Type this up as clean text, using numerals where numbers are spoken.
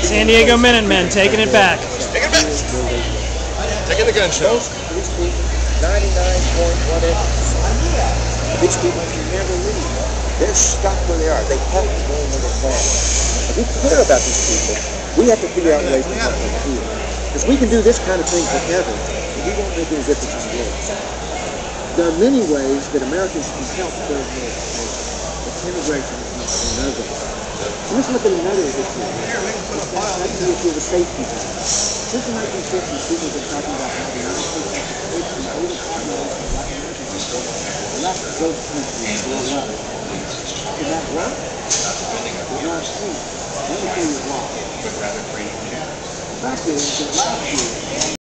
San Diego Minutemen taking it back. Taking it back. Taking the gun show. These people, 99.whatever. These people can never leave. They're stuck where they are. They have to go where they're going. If we care about these people, we have to figure out ways to help them here. Because we can do this kind of thing forever, and we won't make any difference in the world. There are many ways that Americans can help third world nations. But immigration is not one of them. Let's look at another issue. That's the issue of the safety net. Since the 1950s, people have been talking about how the United States has to take the older population of Latin American people and left those countries to grow up. Did that work? Did not see. Let me tell you why. The fact is that last year,